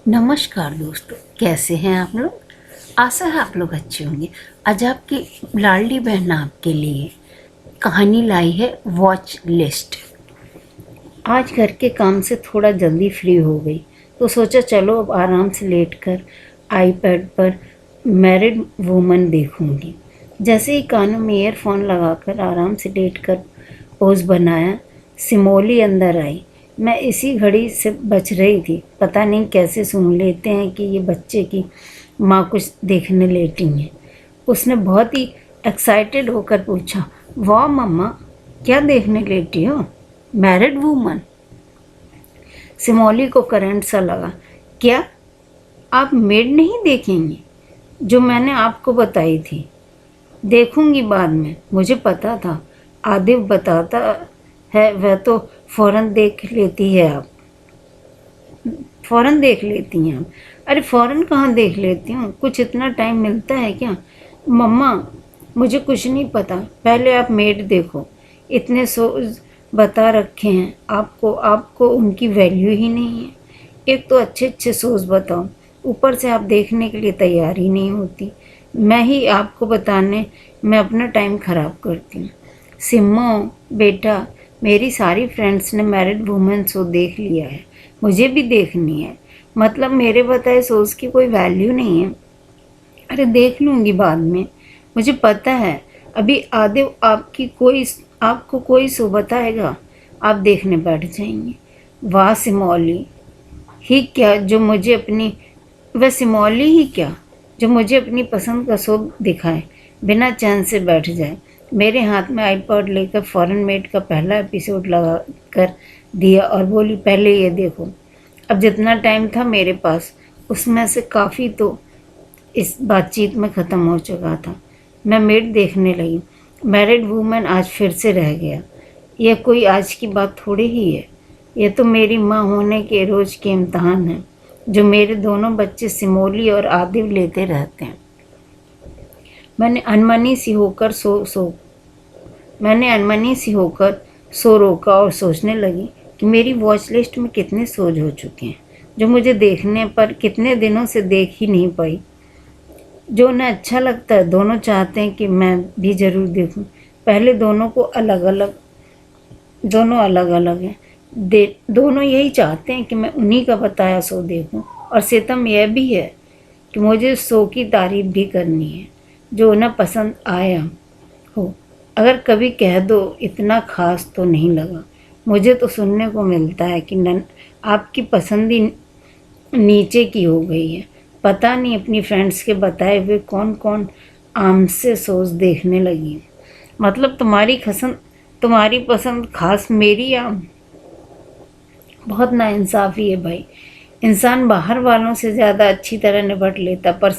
नमस्कार दोस्तों, कैसे हैं आप लोग। आशा है आप लोग अच्छे होंगे। आज आपकी लाडली बहन आपके लिए कहानी लाई है वॉच लिस्ट। आज घर के काम से थोड़ा जल्दी फ्री हो गई तो सोचा चलो अब आराम से लेटकर आईपैड पर मैरिड वूमन देखूंगी। जैसे ही कानों में ईयरफोन लगाकर आराम से लेटकर पोज बनाया, सिमोली अंदर आई। मैं इसी घड़ी से बच रही थी। पता नहीं कैसे सुन लेते हैं कि ये बच्चे की माँ कुछ देखने लेटी हैं। उसने बहुत ही एक्साइटेड होकर पूछा, वाह मम्मा, क्या देखने लेटी हो? Married woman. सिमोली को करंट सा लगा। क्या आप मेड नहीं देखेंगी जो मैंने आपको बताई थी? देखूंगी बाद में। मुझे पता था आदिव बताता है, वह तो फ़ौरन देख लेती है। आप फ़ौरन देख लेती हैं आप? अरे फ़ौरन कहाँ देख लेती हूँ, कुछ इतना टाइम मिलता है क्या? मम्मा मुझे कुछ नहीं पता, पहले आप मेड देखो। इतने सोच बता रखे हैं आपको, आपको उनकी वैल्यू ही नहीं है। एक तो अच्छे अच्छे सोच बताओ, ऊपर से आप देखने के लिए तैयार ही नहीं होती। मैं ही आपको बताने में अपना टाइम ख़राब करती हूँ। सिम्मो बेटा, मेरी सारी फ्रेंड्स ने मैरिड वुमेन शो देख लिया है, मुझे भी देखनी है। मतलब मेरे बताए शोज़ की कोई वैल्यू नहीं है? अरे देख लूँगी बाद में, मुझे पता है। अभी आदिव आपको कोई शो बताएगा, आप देखने बैठ जाएंगे। वाह सिमोली ही क्या जो मुझे अपनी वह सिमोली ही क्या जो मुझे अपनी पसंद का शो दिखाए, बिना चैन से बैठ जाए। मेरे हाथ में आईपॉड लेकर फॉरेन मेड का पहला एपिसोड लगा कर दिया और बोली, पहले ये देखो। अब जितना टाइम था मेरे पास उसमें से काफ़ी तो इस बातचीत में ख़त्म हो चुका था। मैं मेड देखने लगी। मैरिड वूमेन आज फिर से रह गया। यह कोई आज की बात थोड़ी ही है, यह तो मेरी माँ होने के रोज़ के इम्तहान हैं जो मेरे दोनों बच्चे सिमोली और आदिव लेते रहते हैं। मैंने अनमनी सी होकर सो रोका और सोचने लगी कि मेरी वॉच लिस्ट में कितने शोज हो चुके हैं जो मुझे देखने पर कितने दिनों से देख ही नहीं पाई। जो उन्हें अच्छा लगता है दोनों चाहते हैं कि मैं भी ज़रूर देखूं। पहले दोनों अलग अलग हैं। दोनों यही चाहते हैं कि मैं उन्हीं का बताया शो देखूं, और सितम यह भी है कि मुझे शो की तारीफ भी करनी है जो उन्हें पसंद आया हो। अगर कभी कह दो इतना खास तो नहीं लगा। मुझे तो सुनने को मिलता है कि आपकी पसंद ही नीचे की हो गई है। पता नहीं अपनी फ्रेंड्स के बताए हुए कौन कौन आम से सोच देखने लगी। मतलब तुम्हारी पसंद खास मेरी आम। बहुत नाइंसाफ़ी है भाई। इंसान बाहर वालों से ज़्यादा अच्छी तरह निपट लेता, पर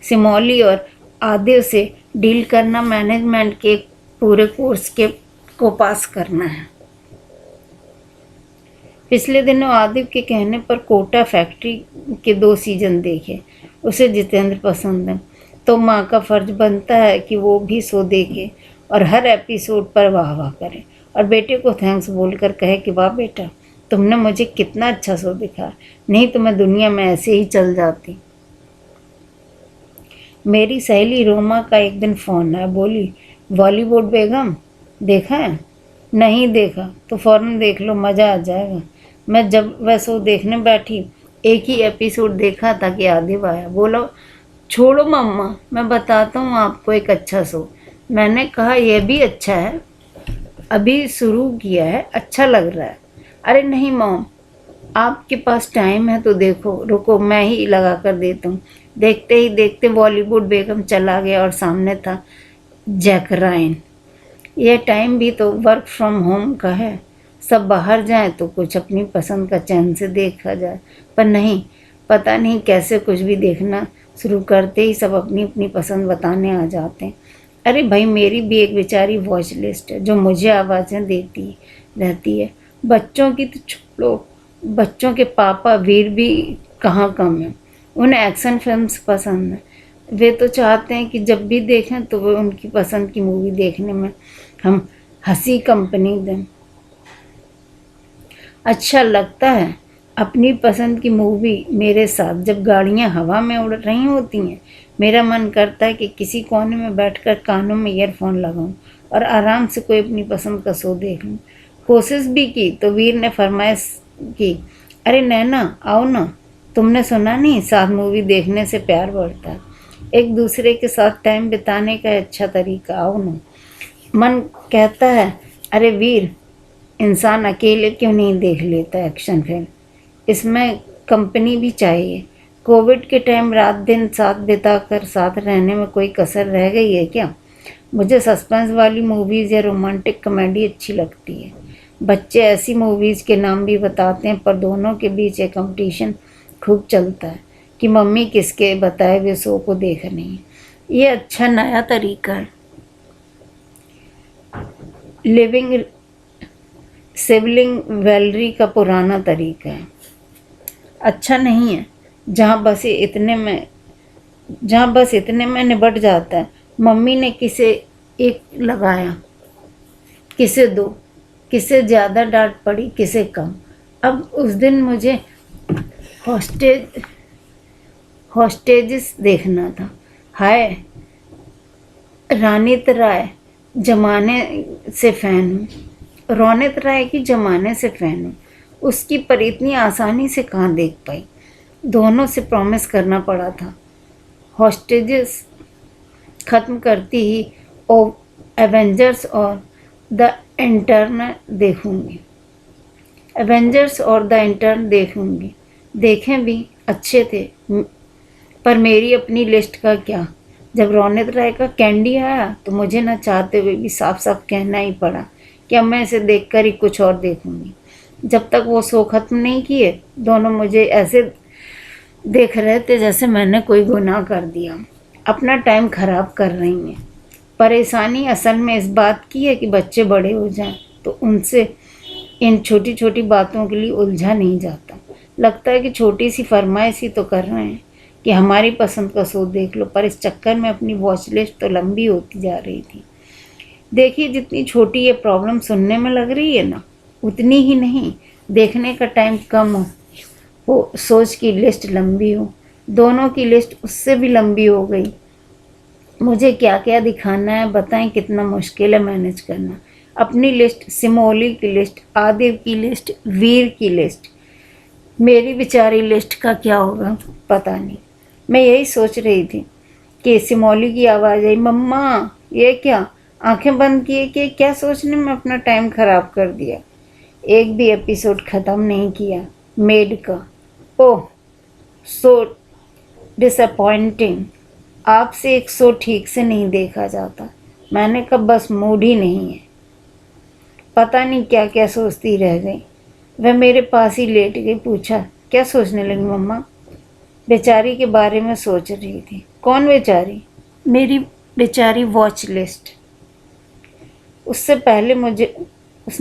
सिमोली और आदिव से डील करना मैनेजमेंट के पूरे कोर्स को पास करना है। पिछले दिनों आदिव के कहने पर कोटा फैक्ट्री के 2 सीजन देखे। उसे जितेंद्र पसंद है तो माँ का फ़र्ज बनता है कि वो भी शो देखे और हर एपिसोड पर वाह वाह करे और बेटे को थैंक्स बोलकर कहे कि वाह बेटा, तुमने मुझे कितना अच्छा शो दिखाया, नहीं तो मैं दुनिया में ऐसे ही चल जाती। मेरी सहेली रोमा का एक दिन फ़ोन आया। बोली, बॉलीवुड बेगम देखा है? नहीं देखा तो फ़ौरन देख लो, मज़ा आ जाएगा। मैं जब वह शो देखने बैठी एक ही एपिसोड देखा था कि आदिव आया। बोला, छोड़ो मम्मा, मैं बताता हूँ आपको एक अच्छा शो। मैंने कहा यह भी अच्छा है, अभी शुरू किया है, अच्छा लग रहा है। अरे नहीं मॉम, आपके पास टाइम है तो देखो, रुको मैं ही लगा कर देता हूँ। देखते ही देखते बॉलीवुड बेगम चला गया और सामने था जैक रायन। यह टाइम भी तो वर्क फ्रॉम होम का है, सब बाहर जाएं तो कुछ अपनी पसंद का चैन से देखा जाए। पर नहीं, पता नहीं कैसे कुछ भी देखना शुरू करते ही सब अपनी अपनी पसंद बताने आ जाते हैं। अरे भाई, मेरी भी एक बेचारी वॉच लिस्ट है जो मुझे आवाज़ें देती रहती है। बच्चों की तो छोड़ो, बच्चों के पापा वीर भी कहाँ कम है। उन्हें एक्शन फिल्म्स पसंद है। वे तो चाहते हैं कि जब भी देखें तो वे उनकी पसंद की मूवी देखने में हम हंसी कंपनी दें। अच्छा लगता है। अपनी पसंद की मूवी मेरे साथ जब गाड़ियाँ हवा में उड़ रही होती हैं, मेरा मन करता है कि किसी कोने में बैठकर कानों में ईयरफोन लगाऊं और आराम से कोई अपनी पसंद का शो देख लूं। कोशिश भी की तो वीर ने फरमाइश की, अरे नैना आओ ना, तुमने सुना नहीं साथ मूवी देखने से प्यार बढ़ता है, एक दूसरे के साथ टाइम बिताने का अच्छा तरीका, आओ ना। मन कहता है अरे वीर, इंसान अकेले क्यों नहीं देख लेता एक्शन फिल्म, इसमें कंपनी भी चाहिए। कोविड के टाइम रात दिन साथ बिताकर साथ रहने में कोई कसर रह गई है क्या? मुझे सस्पेंस वाली मूवीज़ या रोमांटिक कॉमेडी अच्छी लगती है। बच्चे ऐसी मूवीज़ के नाम भी बताते हैं, पर दोनों के बीच एक कंपटीशन खूब चलता है कि मम्मी किसके बताए हुए शो को देख रही है। ये अच्छा नया तरीका है। लिविंग सिबलिंग वैलरी का पुराना तरीका है, अच्छा नहीं है। जहाँ बस इतने में निबट जाता है। मम्मी ने किसे एक लगाया, किसे दो, किसे ज़्यादा डांट पड़ी, किसे कम। अब उस दिन मुझे हॉस्टेजेस देखना था। हाय रानित राय जमाने से फ़ैन हूँ, रौनित राय की जमाने से फ़ैन हूँ। उसकी पर इतनी आसानी से कहाँ देख पाई, दोनों से प्रॉमिस करना पड़ा था। हॉस्टेजेस ख़त्म करती ही एवेंजर्स और द इंटर्न देखूंगी। देखें भी, अच्छे थे, पर मेरी अपनी लिस्ट का क्या। जब रौनित राय का कैंडी आया तो मुझे न चाहते हुए भी साफ साफ कहना ही पड़ा कि अब मैं इसे देखकर ही कुछ और देखूंगी। जब तक वो शो ख़त्म नहीं किए, दोनों मुझे ऐसे देख रहे थे जैसे मैंने कोई गुनाह कर दिया। अपना टाइम ख़राब कर रही हैं। परेशानी असल में इस बात की है कि बच्चे बड़े हो जाएं तो उनसे इन छोटी छोटी बातों के लिए उलझा नहीं जाता। लगता है कि छोटी सी फरमाइश ही तो कर रहे हैं कि हमारी पसंद का शो देख लो, पर इस चक्कर में अपनी वॉच लिस्ट तो लंबी होती जा रही थी। देखिए, जितनी छोटी ये प्रॉब्लम सुनने में लग रही है ना, उतनी ही नहीं, देखने का टाइम कम हो सोच की लिस्ट लंबी हो। दोनों की लिस्ट उससे भी लंबी हो गई। मुझे क्या क्या दिखाना है बताएं, कितना मुश्किल है मैनेज करना। अपनी लिस्ट, सिमोली की लिस्ट, आदिव की लिस्ट, वीर की लिस्ट, मेरी बेचारी लिस्ट का क्या होगा पता नहीं। मैं यही सोच रही थी कि सिमोली की आवाज़ आई, मम्मा ये क्या। आंखें बंद किए कि क्या सोचने में अपना टाइम ख़राब कर दिया। एक भी एपिसोड ख़त्म नहीं किया मेड का। ओह सो डिसअपॉइंटिंग। आपसे एक शो ठीक से नहीं देखा जाता। मैंने कहा बस मूड ही नहीं है। पता नहीं क्या क्या सोचती रह गई। वह मेरे पास ही लेट गई। पूछा, क्या सोचने लगी मम्मा? बेचारी के बारे में सोच रही थी। कौन बेचारी? मेरी बेचारी वॉच लिस्ट। उसने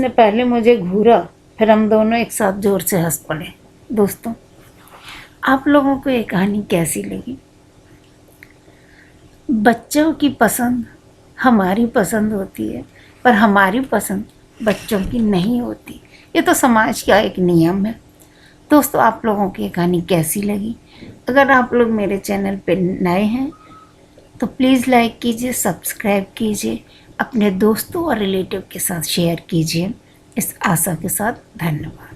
पहले मुझे घूरा, फिर हम दोनों एक साथ ज़ोर से हंस पड़े। दोस्तों, आप लोगों को ये कहानी कैसी लगी? बच्चों की पसंद हमारी पसंद होती है, पर हमारी पसंद बच्चों की नहीं होती। ये तो समाज का एक नियम है। दोस्तों, आप लोगों की ये कहानी कैसी लगी? अगर आप लोग मेरे चैनल पर नए हैं तो प्लीज़ लाइक कीजिए, सब्सक्राइब कीजिए, अपने दोस्तों और रिलेटिव के साथ शेयर कीजिए। इस आशा के साथ धन्यवाद।